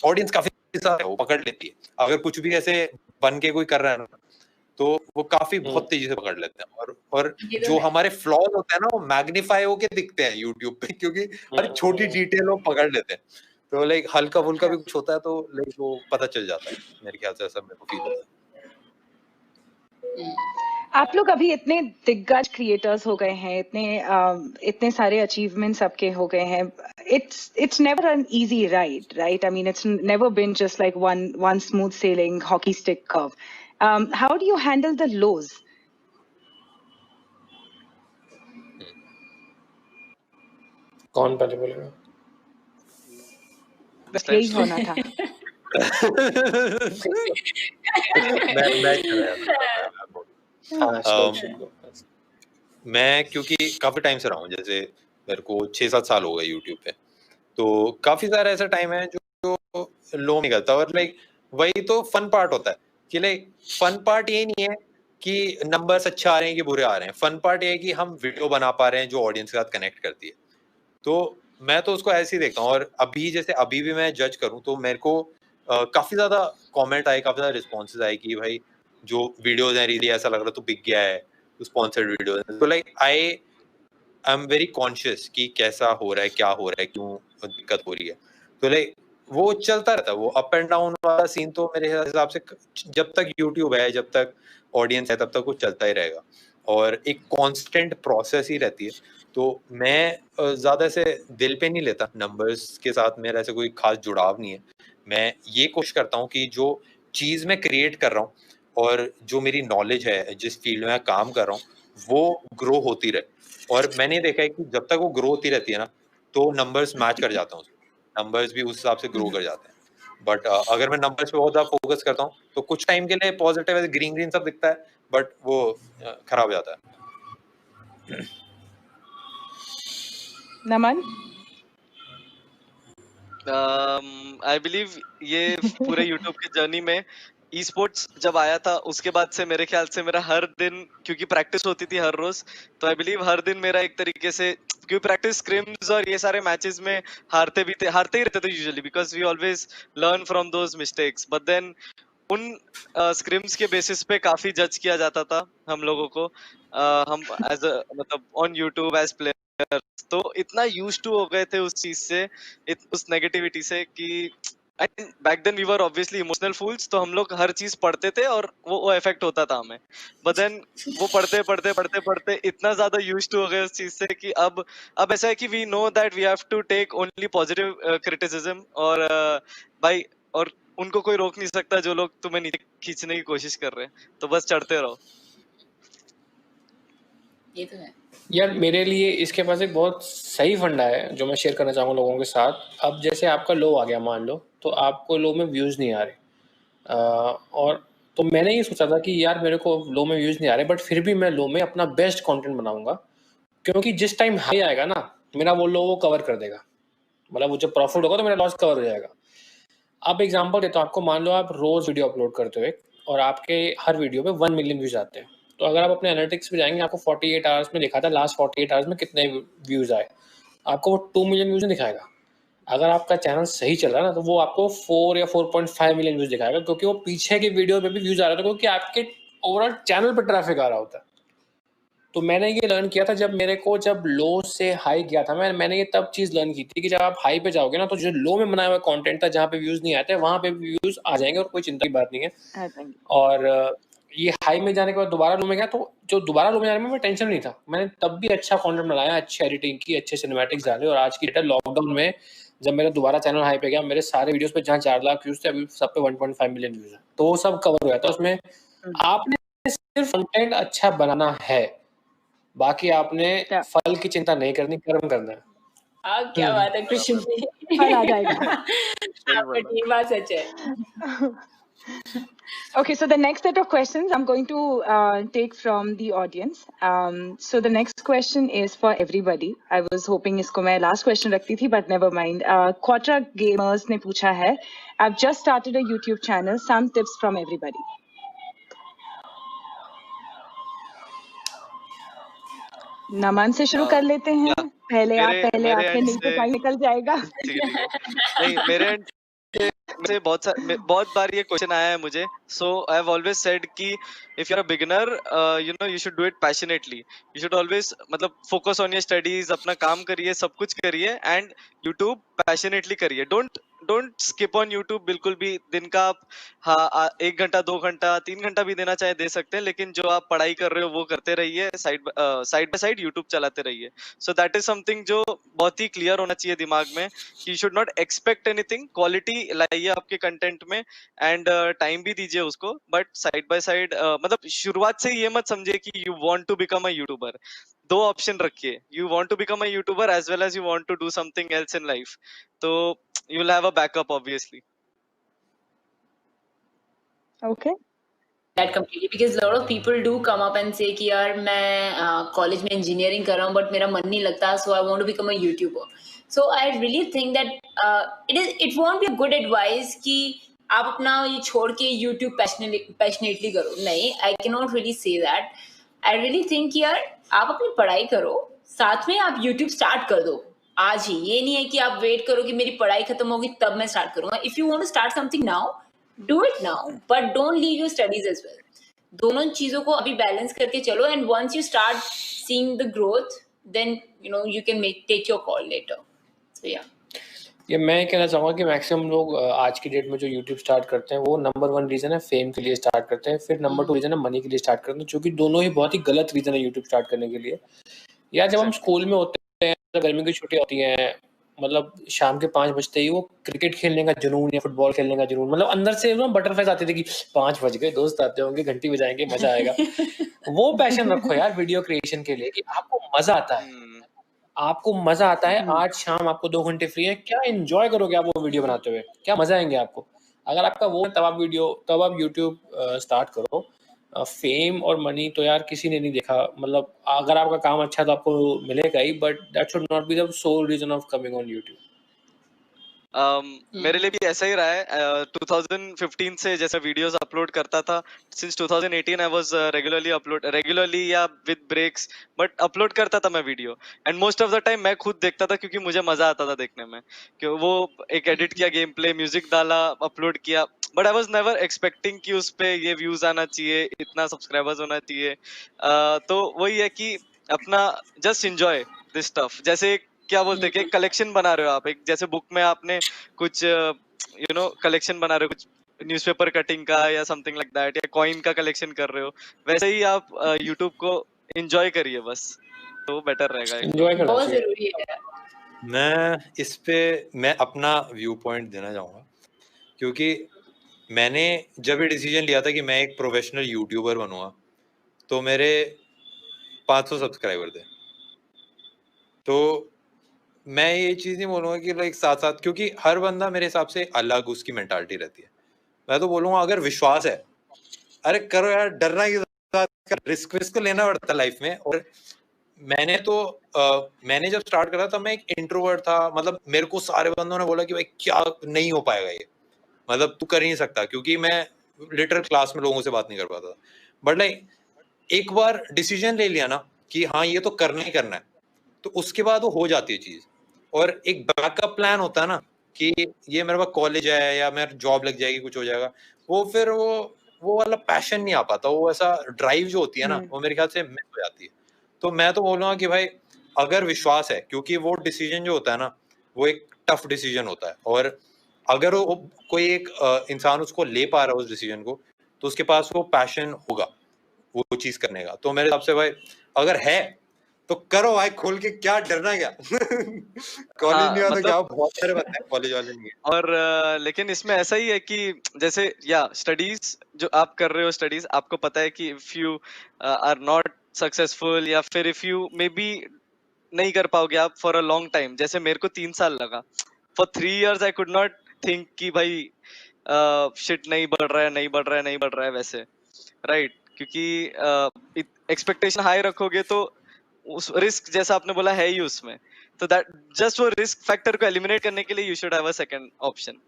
ऑडियंस काफी सारा है, वो पकड़ लेती है। अगर कुछ भी ऐसे बन के कोई कर रहा है ना, तो वो काफी बहुत तेजी से पकड़ लेते हैं और जो हमारे फ्लॉज होते हैं ना वो मैग्नीफाई होके दिखते हैं यूट्यूब पे, क्योंकि हर छोटी डिटेल वो पकड़ लेते हैं। तो लाइक हल्का फुल्का भी कुछ होता है तो लाइक वो पता चल जाता है, मेरे ख्याल से ऐसा मेरे को फील होता है। आप लोग अभी इतने दिग्गज क्रिएटर्स हो गए हैं, इतने सारे अचीवमेंट्स आपके हो गए हैं, it's never an easy ride, right? I mean, it's never been just like one smooth sailing hockey stick curve. How do you handle the lows? कौन पहले बोलेगा? यही होना था। मैं क्योंकि काफी टाइम से रहा हूँ, जैसे मेरे को 6-7 साल हो गए यूट्यूब पे, तो काफी सारा ऐसा टाइम है जो लो निकलता है और लाइक वही तो फन पार्ट होता है कि लाइक फन पार्ट ये नहीं है कि नंबर्स अच्छा आ रहे हैं कि बुरे आ रहे हैं, फन पार्ट ये है कि हम वीडियो बना पा रहे हैं जो ऑडियंस के साथ कनेक्ट करती है। तो मैं तो उसको ऐसे ही देखता हूँ और अभी भी मैं जज करूँ तो मेरे को काफी ज्यादा कमेंट आए, काफी ज्यादा रिस्पॉन्सेज आए कि भाई जो वीडियोज हैं रियली ऐसा लग रहा तो बिक गया है, तो स्पॉन्सर्ड वीडियोज। तो like I am very conscious कि कैसा हो रहा है, क्या हो रहा है, क्यों दिक्कत हो रही है। तो लाइक वो चलता रहता है, वो अप एंड डाउन वाला सीन तो मेरे हिसाब से जब तक यूट्यूब है, जब तक ऑडियंस है, तब तक वो चलता ही रहेगा और एक कांस्टेंट प्रोसेस ही रहती है। तो मैं ज्यादा से दिल पे नहीं लेता, नंबर्स के साथ मेरा ऐसे कोई खास जुड़ाव नहीं है। मैं ये कोशिश करता हूँ कि जो चीज मैं क्रिएट कर रहा हूँ और जो मेरी नॉलेज है, जिस फील्ड में मैं काम कर रहा हूँ, वो ग्रो होती रहे। और मैंने देखा है कि जब तक वो ग्रो होती रहती है ना, तो नंबर्स मैच कर जाता हूँ, नंबर्स भी उस हिसाब से ग्रो कर जाते हैं। बट अगर मैं नंबर्स पे बहुत ज्यादा फोकस करता हूँ तो कुछ टाइम के लिए पॉजिटिव ग्रीन ग्रीन सब दिखता है, बट वो खराब हो जाता है। नमन? आई बिलीव ये पूरे यूट्यूब की जर्नी में ई स्पोर्ट्स जब आया था उसके बाद से मेरे ख्याल से मेरा हर दिन, क्योंकि प्रैक्टिस होती थी हर रोज, तो आई बिलीव हर दिन मेरा एक तरीके से, क्योंकि प्रैक्टिस स्क्रिम्स और ये सारे मैचेस में हारते ही रहते थे usually, because we always learn from those mistakes. But then उन स्क्रिम्स के बेसिस पे काफी जज किया जाता था हम लोगों को, हम एज मतलब on YouTube as player years, तो इतना यूज्ड टू हो गए थे उस चीज से, उस नेगेटिविटी से कि back then we were obviously emotional fools, तो हम लोग हर चीज पढ़ते थे और वो इफेक्ट होता था हमें। बट देन वो पढ़ते पढ़ते पढ़ते पढ़ते इतना ज्यादा यूज्ड टू हो गए उस चीज से कि अब ऐसा है कि we know that we have to take only positive criticism, और भाई और उनको कोई रोक नहीं सकता जो लोग तुम्हें नीचे खींचने की कोशिश कर रहे हैं, तो बस चढ़ते रहो। ये तो है यार मेरे लिए इसके पास एक बहुत सही फंडा है जो मैं शेयर करना चाहूँगा लोगों के साथ। अब जैसे आपका लो आ गया मान लो, तो आपको लो में व्यूज़ नहीं आ रहे, और तो मैंने ये सोचा था कि यार मेरे को लो में व्यूज़ नहीं आ रहे, बट फिर भी मैं लो में अपना बेस्ट कंटेंट बनाऊंगा, क्योंकि जिस टाइम हाई आएगा ना मेरा वो लो वो कवर कर देगा, मतलब वो जब प्रॉफिट होगा तो मेरा लॉस कवर हो जाएगा। अब एग्जांपल देता हूँ आपको, मान लो आप रोज़ वीडियो अपलोड करते हो और आपके हर वीडियो पे 1 मिलियन व्यूज़ आते हैं, तो अगर आप अपने एनालिटिक्स पे जाएंगे आपको 48 आवर्स में लिखा था लास्ट 48 आवर्स में कितने व्यूज़ आए, आपको वो 2 मिलियन व्यूज़ दिखाएगा। अगर आपका चैनल सही चल रहा है ना तो वो आपको 4 या 4.5 मिलियन व्यूज़ दिखाएगा, क्योंकि वो पीछे के वीडियो पे भी व्यूज़ आ रहे थे, क्योंकि आपके ओवरऑल चैनल पे ट्रैफिक आ रहा होता है। तो मैंने ये लर्न किया था जब मेरे को जब लो से हाई गया था, मैंने ये तब चीज़ लर्न की थी कि जब आप हाई पे जाओगे ना तो जो लो में बनाया हुआ कंटेंट था जहाँ पे व्यूज़ नहीं आते वहाँ पे व्यूज़ आ जाएंगे और कोई चिंता की बात नहीं है। और ये हाई में जाने के बाद दोबारा लो में गया, तो जो दोबारा लो में जाने में मैं टेंशन नहीं था, मैंने तब भी अच्छा कंटेंट बनाया, अच्छी एडिटिंग की, अच्छे सिनेमैटिक्स डाले, और आज की डेट लॉकडाउन में जब मेरा दोबारा चैनल हाई पे गया, मेरे सारे वीडियोस पे जहाँ 4 लाख व्यूज थे अभी सब पे 1.5 मिलियन व्यूज है, तो वो सब कवर हो जाता है उसमें। आपने सिर्फ कंटेंट अच्छा बनाना है, बाकी आपने फल की चिंता नहीं करनी, कर्म करना है। क्या बात है कृष्ण जी, फल आ जाएगा। आपका ये बात सच है। Okay, so the next set of questions I'm going to take from the audience. So the next question is for everybody. I was hoping इसको मैं last question रखती थी, but never mind. Quatra Gamers ने पूछा है, I've just started a YouTube channel. Some tips from everybody. नमन से शुरू कर लेते हैं। पहले आपके नहीं तो टाइम निकल जाएगा। नहीं, मेरे एंड से बहुत बार ये क्वेश्चन आया है मुझे, so I have always said कि if you are a beginner, you know you should do it passionately, you should always मतलब फोकस ऑन योर स्टडीज, अपना काम करिए, सब कुछ करिए, एंड यूट्यूब पैशनेटली करिए। डोंट स्किप ऑन यूट्यूब बिल्कुल भी। दिन का आप 1 घंटा 2 घंटा 3 घंटा भी देना चाहे दे सकते हैं, लेकिन जो आप पढ़ाई कर रहे हो वो करते रहिए, साइड बाय साइड यूट्यूब चलाते रहिए। सो दैट इज समथिंग जो बहुत ही क्लियर होना चाहिए दिमाग में कि you should not expect anything, quality लाइए आपके कंटेंट में, एंड टाइम भी दीजिए उसको, बट साइड बाय साइड मतलब शुरुआत से ये मत समझिए कि you want to become a YouTuber. 2 option रखिए, you want to become a YouTuber as well as you want to do something else in life, तो you will have a backup obviously. Okay. That completely, because a lot of people do come up and say कि यार मैं college में engineering कर रहा हूँ but मेरा मन नहीं लगता, so I want to become a YouTuber. So I really think that it won't be a good advice कि आप अपना ये छोड़ के YouTube passionately करो। नहीं, I cannot really say that. I really think कि यार आप अपनी पढ़ाई करो, साथ में आप YouTube स्टार्ट कर दो आज ही। ये नहीं है कि आप वेट करो कि मेरी पढ़ाई खत्म होगी तब मैं स्टार्ट करूंगा। If you want to start something now, do it now, but don't leave your studies as well. दोनों चीजों को अभी बैलेंस करके चलो, and once you start seeing the growth, then you know you can take your call later. So या ये मैं कहना चाहूँगा कि मैक्सिमम लोग आज की डेट में जो YouTube स्टार्ट करते हैं वो नंबर 1 रीज़न है फेम के लिए स्टार्ट करते हैं, फिर नंबर 2 रीज़न है मनी के लिए स्टार्ट करते हैं, जो कि दोनों ही बहुत ही गलत रीज़न है YouTube स्टार्ट करने के लिए। या जब हम स्कूल में होते हैं, जब गर्मी की छुट्टियाँ होती हैं, मतलब शाम के 5 बजते ही वो क्रिकेट खेलने का जुनून या फुटबॉल खेलने का जुनून, मतलब अंदर से ना बटरफ्लाइज आते थे कि 5 बज गए, दोस्त आते होंगे, घंटी बजाएंगे, मजा आएगा। वो पैशन रखो यार वीडियो क्रिएशन के लिए कि आपको मजा आता है, आपको मजा आता है। आज शाम आपको 2 घंटे फ्री है, क्या एंजॉय करोगे आप वो वीडियो बनाते हुए, क्या मजा आएंगे आपको। अगर आपका वो तब आप यूट्यूब स्टार्ट करो। फेम और मनी तो यार किसी ने नहीं देखा, मतलब अगर आपका काम अच्छा है तो आपको मिलेगा ही, but that should not be the sole reason of coming on YouTube. मेरे लिए भी ऐसा ही रहा है। 2015 से जैसे वीडियोस अपलोड करता था, सिंस 2018 आई वाज रेगुलरली या विद ब्रेक्स, बट अपलोड करता था मैं video, and most of the time मैं खुद देखता था क्योंकि मुझे मजा आता था देखने में, कि वो एक एडिट किया गेम प्ले, म्यूजिक डाला, अपलोड किया, but I was never expecting कि उस पे ये व्यूज आना चाहिए, इतना सब्सक्राइबर्स होना चाहिए। तो वही है कि अपना जस्ट एंजॉय दिस स्टफ, जैसे क्या बोलते हैं कि कलेक्शन बना रहे हो आप, एक जैसे बुक में आपने कुछ कलेक्शन बना रहे हो, कुछ न्यूज़पेपर कटिंग का या समथिंग लाइक दैट, या कॉइन का कलेक्शन कर रहे हो, वैसे ही आप यूट्यूब को एंजॉय करिए बस, तो बेटर रहेगा एकदम। एंजॉय करना बहुत चाहिए। जरूरी है। मैं अपना व्यू पॉइंट देना चाहूंगा, क्योंकि मैंने जब ये डिसीजन लिया था कि मैं एक प्रोफेशनल यूट्यूबर बनूंगा, तो मेरे 500 सब्सक्राइबर थे। तो मैं ये चीज नहीं बोलूंगा कि लाइक साथ साथ, क्योंकि हर बंदा मेरे हिसाब से अलग उसकी मेंटालिटी रहती है। मैं तो बोलूंगा अगर विश्वास है, अरे करो यार, डरना की रिस्क विस्क लेना पड़ता है लाइफ में। और मैंने जब स्टार्ट करा था मैं एक इंट्रोवर्ट था, मतलब मेरे को सारे बंदों ने बोला कि भाई क्या नहीं हो पाएगा ये, मतलब तू कर ही नहीं सकता, क्योंकि मैं लिटरल क्लास में लोगों से बात नहीं कर पाता। बट लाइक एक बार डिसीजन ले लिया ना कि हाँ ये तो करना ही करना है, तो उसके बाद वो हो जाती है चीज। और एक बैकअप प्लान होता है ना कि ये मेरे पास कॉलेज है या मेरा जॉब लग जाएगी, कुछ हो जाएगा, वो फिर वो वाला पैशन नहीं आ पाता, वो ऐसा ड्राइव जो होती है ना, वो मेरे ख्याल से मिस हो जाती है। तो मैं तो बोलूंगा कि भाई अगर विश्वास है, क्योंकि वो डिसीजन जो होता है ना वो एक टफ डिसीजन होता है, और अगर वो कोई एक इंसान उसको ले पा रहा है उस डिसीजन को, तो उसके पास वो पैशन होगा वो चीज करने का। तो मेरे हिसाब से भाई अगर है तो करो भाई, खोल के, क्या डरना क्या। कॉलेज नहीं आता क्या, बहुत सारे बंदे हैं कॉलेज वाले नहीं है। और लेकिन इसमें ऐसा ही है कि जैसे स्टडीज जो आप कर रहे हो, स्टडीज आपको पता है कि if you are not successful, या फिर इफ यू मे बी नहीं कर पाओगे आप फॉर अ लॉन्ग टाइम, जैसे मेरे को 3 साल लगा, for 3 years I could not think कि भाई शिट नहीं बढ़ रहा है, नहीं बढ़ रहा है, नहीं बढ़ रहा है वैसे, राइट? क्योंकि एक्सपेक्टेशन हाई रखोगे तो उस रिस्क, जैसा आपने बोला, है ही उसमें, तो दैट जस्ट वो रिस्क फैक्टर को एलिमिनेट करने के लिए you should have a second option.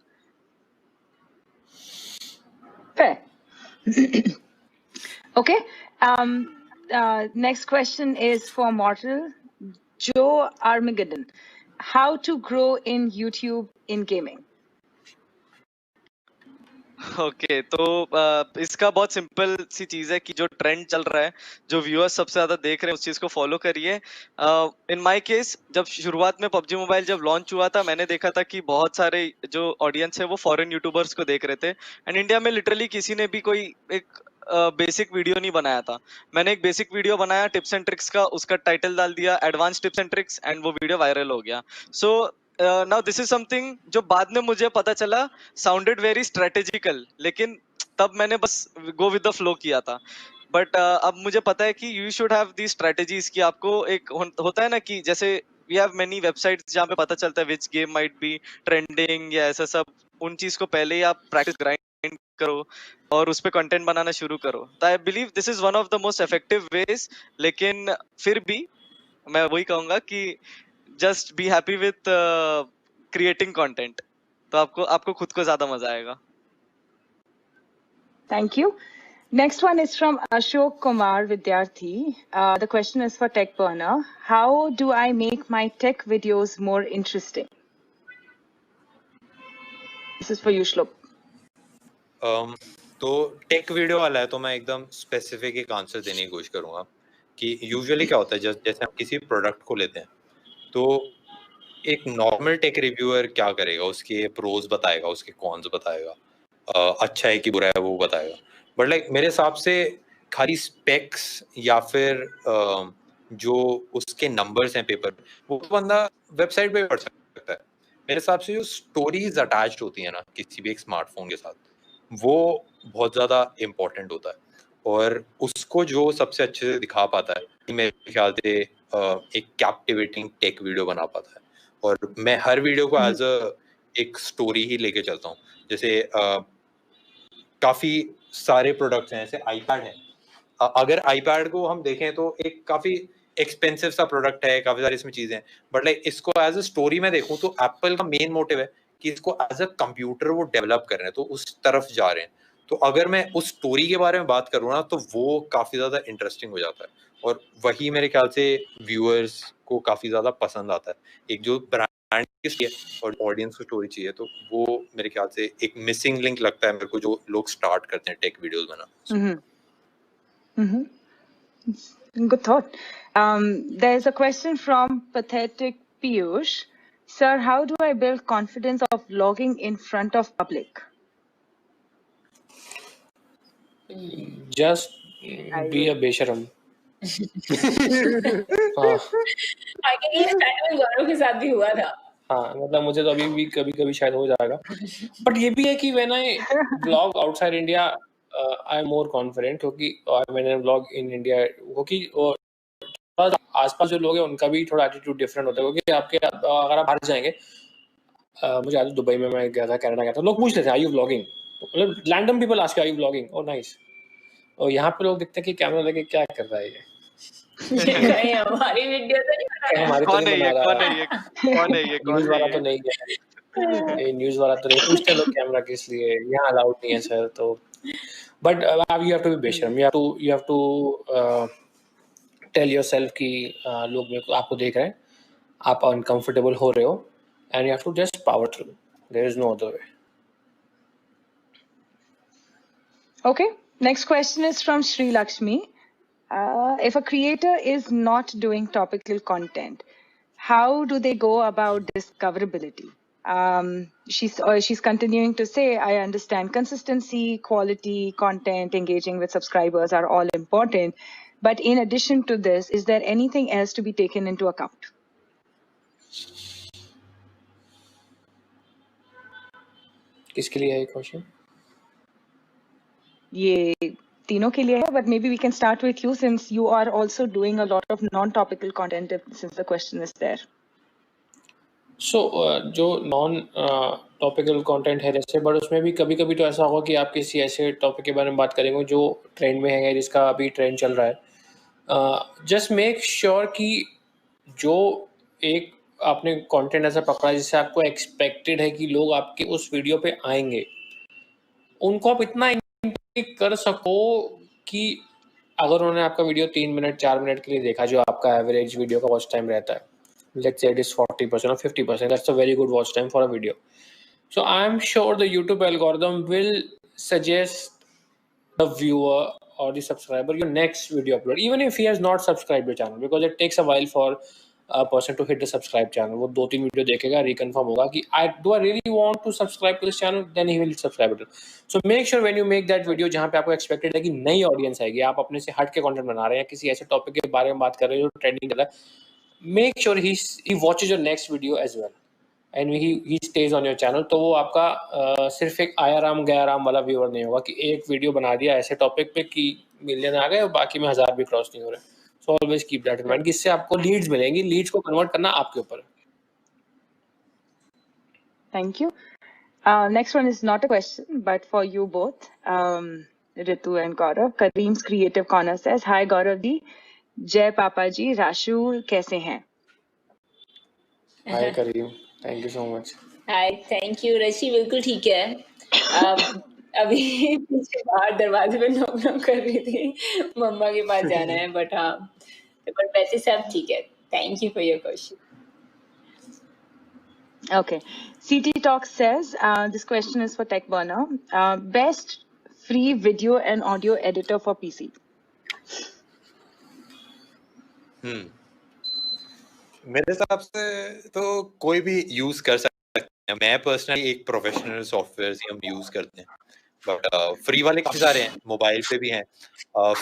Fair. Okay. Next question is for Mortal Joe Armageddon. How to grow in YouTube in gaming? Okay, तो इसका बहुत सिंपल सी चीज है कि जो ट्रेंड चल रहा है, जो व्यूअर्स सबसे ज्यादा देख रहे हैं, उस चीज को फॉलो करिए। इन माय केस जब शुरुआत में पबजी मोबाइल जब लॉन्च हुआ था, मैंने देखा था कि बहुत सारे जो ऑडियंस है वो फॉरेन यूट्यूबर्स को देख रहे थे, एंड इंडिया में लिटरली किसी ने भी कोई एक बेसिक वीडियो नहीं बनाया था। मैंने एक बेसिक वीडियो बनाया टिप्स एंड ट्रिक्स का, उसका टाइटल डाल दिया advance tips and tricks, and वो वीडियो वायरल हो गया। So now this is something जो बाद में मुझे पता चला साउंडेड वेरी स्ट्रेटेजिकल, लेकिन तब मैंने बस गो विद द फ्लो किया था। बट अब मुझे पता है कि you should have the strategies, कि आपको एक होता है ना कि जैसे वी हैव मेनी वेबसाइट्स जहाँ पे पता चलता है which game might be trending या ऐसा सब, उन चीज को पहले ही आप प्रैक्टिस ग्राइंड करो और उस पे कंटेंट बनाना शुरू करो। तो I believe this is one of the most effective ways. लेकिन फिर भी मैं वही कहूंगा कि just be happy with creating content, तो आपको खुद को ज्यादा मजा आएगा। Thank you. Next one is from Ashok Kumar Vidyarthi. The question is for Tech Burner. How do I make my tech videos more interesting? This is for you, Shlok. तो take video वाला है, तो मैं एकदम specific एक answer देने की कोशिश करूंगा कि यूजुअली क्या होता है, जैसे हम किसी प्रोडक्ट को लेते हैं, तो एक नॉर्मल टेक रिव्यूअर क्या करेगा, उसके प्रोज बताएगा, उसके कॉन्स बताएगा, अच्छा है कि बुरा है वो बताएगा। बट लाइक मेरे हिसाब से खाली स्पेक्स या फिर जो उसके नंबर्स हैं पेपर, वो बंदा वेबसाइट पे पढ़ सकता है। मेरे हिसाब से जो स्टोरीज अटैच्ड होती है ना किसी भी एक स्मार्टफोन के साथ, वो बहुत ज़्यादा इम्पोर्टेंट होता है, और उसको जो सबसे अच्छे से दिखा पाता है, मेरे ख्याल से एक कैप्टिवेटिंग टेक वीडियो बना पाता है। और मैं हर वीडियो को एज अ एक स्टोरी ही लेके चलता हूँ। जैसे काफ़ी सारे प्रोडक्ट्स हैं, जैसे आईपैड है। अगर आईपैड को हम देखें तो एक काफ़ी एक्सपेंसिव सा प्रोडक्ट है, काफ़ी सारी इसमें चीज़ें हैं, बट लाइक इसको एज अ स्टोरी में देखूँ तो एप्पल का मेन मोटिव है कि इसको एज अ कंप्यूटर वो डेवलप कर रहे हैं, तो उस तरफ जा रहे हैं। तो अगर मैं उस स्टोरी के बारे में बात करूँ ना, तो वो काफ़ी ज़्यादा इंटरेस्टिंग हो जाता है, और वही मेरे ख्याल से व्यूअर्स को काफ़ी ज़्यादा पसंद आता है। एक जो ब्रांड की और ऑडियंस को स्टोरी चाहिए, तो वो मेरे ख्याल से एक मिसिंग लिंक लगता है मेरे को, जो लोग स्टार्ट करते हैं take videos banana. Good thought. There's a question from Pathetic Piyush. Sir, how do I build confidence of vlogging in front of public? Just be a बेशरम. हाँ आगे ये स्टार्ट में गौरव के साथ भी हुआ था. हाँ, मतलब मुझे तो अभी भी कभी-कभी शायद हो जाएगा. बट ये भी है कि when I vlog outside India I am more confident, क्योंकि when I vlog in India, क्योंकि आसपास जो लोग हैं उनका भी थोड़ा एटीट्यूड डिफरेंट होता है. क्योंकि आपके अगर आप बाहर जाएंगे, मुझे याद है दुबई में मैं गया था, कनाडा गया था, लोग पूछते थे आर यू व्लॉगिंग, मतलब random people ask you are you vlogging, oh nice. और यहाँ पे लोग दिखते हैं कि कैमरा लेके क्या कर रहा है ये. कहीं हमारी वीडियो तो नहीं बना रहा. हमारी तो कौन है नहीं ये बना कौन रहा. है ये कौन है ये न्यूज कौन वाला है तो ये नहीं है, ये न्यूज वाला तो नहीं पूछते लोग कैमरा किस लिए, यहाँ अलाउड नहीं है सर. तो बट अब यू हैव टू बी बेशरम, you have to tell yourself कि लोग मेरे को आपको देख रहे हैं, आप अनकंफर्टेबल हो रहे हो, and you have to just power through. There is no other way. Okay, next question is from Sri Lakshmi. If a creator is not doing topical content, how do they go about discoverability? She's continuing to say, I understand consistency, quality, content, engaging with subscribers are all important. But in addition to this, is there anything else to be taken into account? किसके लिए है ये question? ये तीनों के लिए है, but maybe we can start with you since you are also doing a lot of non-topical content since the question is there. So जो नॉन टॉपिकल कंटेंट है जैसे, बट उसमें भी कभी कभी तो ऐसा होगा कि आप किसी ऐसे टॉपिक के बारे में बात करेंगे जो ट्रेंड में है, जिसका अभी ट्रेंड चल रहा है. जस्ट मेक श्योर कि जो एक आपने कंटेंट ऐसा पकड़ा जिससे आपको एक्सपेक्टेड है कि लोग आपके उस वीडियो पे आएंगे, उनको आप इतना कर सको कि अगर उन्होंने आपका वीडियो 3 मिनट 4 मिनट के लिए देखा, जो आपका एवरेज वीडियो का वॉच टाइम रहता है, let's say it is 40% or 50%, that's a very good watch time for a video. So I am sure the YouTube algorithm will suggest the viewer or the subscriber your next video upload, even if he has not subscribed to the channel, because it takes a while for a person to hit the subscribe channel. वो 2-3 video देखेगा, reconfirm होगा कि do I really want to subscribe to this channel, then he will subscribe it. So make sure when you make that video जहाँ पे आपको expected है कि नई audience आएगी, आप अपने से हट के content बना रहे हैं, किसी ऐसे topic के बारे में बात कर रहे हो जो trending चल रहा है, make sure he watches your next video as well and he stays on your channel. तो वो आपका सिर्फ एक आया राम गया राम वाला व्यूअर नहीं होगा कि एक वीडियो बना दिया ऐसे टॉपिक पे कि मिलियन आ गए और बाकी में 1000 भी क्रॉस नहीं हो रहे. So always keep that in mind कि इससे आपको लीड्स मिलेंगी. लीड्स को कन्वर्ट करना आपके ऊपर है. Thank you. Next one is not a question, but for you both, Ritu and Gaurav. Kareem's Creative Corner says, Hi Gaurav ji, Jai Papa ji, Rashu कैसे हैं? Hi Kareem, thank you so much. Hi, thank you. रशी बिल्कुल ठीक है. अभी पीछे बाहर दरवाजे पे नॉक कर रही थी, मम्मा के पास जाना है, बट हाँ, बट वैसे सब ठीक है. Thank you for your question. Okay. CT Talk says, this question is for Tech Burner. Best free video and audio editor for PC? मेरे हिसाब से तो कोई भी यूज कर सकते हैं. मैं पर्सनली एक प्रोफेशनल सॉफ्टवेयर ही हम यूज करते हैं, बट फ्री वाले काफी सारे हैं, मोबाइल पे भी हैं.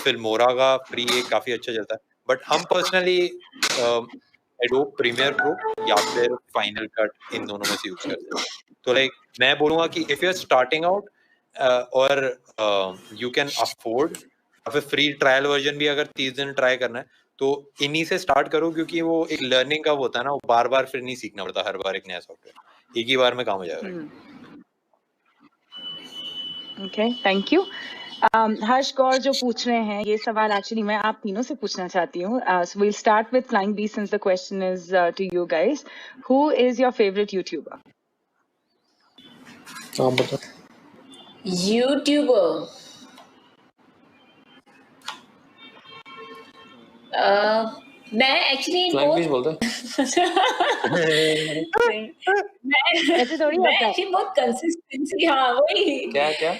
फिल्मोरा का फ्री एक काफी अच्छा चलता है, बट हम पर्सनली एडोब प्रीमियर प्रो या फिर फाइनल कट, इन दोनों में से यूज करते हैं. तो लाइक मैं बोलूंगा कि if you are starting out और यू कैन अफोर्ड, फिर फ्री ट्रायल वर्जन भी अगर 30 दिन ट्राई करना है तो इन्हीं से स्टार्ट करो, क्योंकि वो एक लर्निंग का होता है ना, वो बार बार फिर नहीं सीखना पड़ता हर बार एक नया सॉफ्टवेयर, एक ही बार में काम हो जाएगा. Okay, thank you. हर्ष गौर जो पूछ रहे हैं ये सवाल एक्चुअली मैं आप तीनों से पूछना चाहती हूँ. So we'll start with Flying Bee since the question is to you guys. Who is your favorite YouTuber? YouTuber. मैं एक्चुअली मैं एक्चुअली बहुत कंसिस्टेंसी, हाँ वही क्या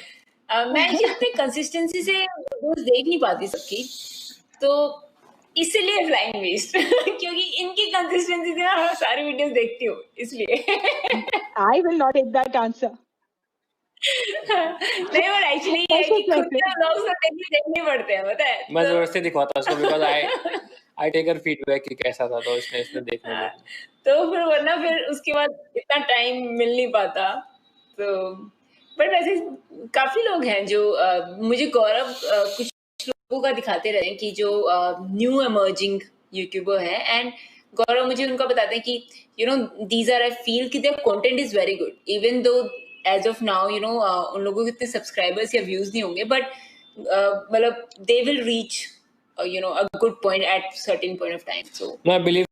मैं एक्चुअली अपनी कंसिस्टेंसी से वीडियोस देख नहीं पाती सबकी. तो इसलिए फ्लाइंग वेस्ट क्योंकि इनकी कंसिस्टेंसी से मैं सारी वीडियोस देखती हूँ इसलिए। I will not take that answer. नहीं बट एक्चुअली ये है ऐसे कि खुद कैसे? के व्लॉग्स तो देखने पड़ते हैं पता है। मैं जबरदस्ती दिखवाता उसको because I take her feedback कि कैसा था, तो इसने देखने में। तो फिर वरना फिर उसके बाद इतना टाइम मिल नहीं पाता। तो बट वैसे काफी लोग हैं जो मुझे गौरव कुछ लोगों का दिखाते रहे कि जो न्यू एमर्जिंग यूट्यूबर है, एंड गौरव मुझे उनका बताते हैं कि you know these are I feel कि their content is very good even though as of now you know उन लोगों के इतने सब्सक्राइबर्स या व्यूज नहीं होंगे, बट मतलब they will reach you know a good point at certain point of time. So no, I believe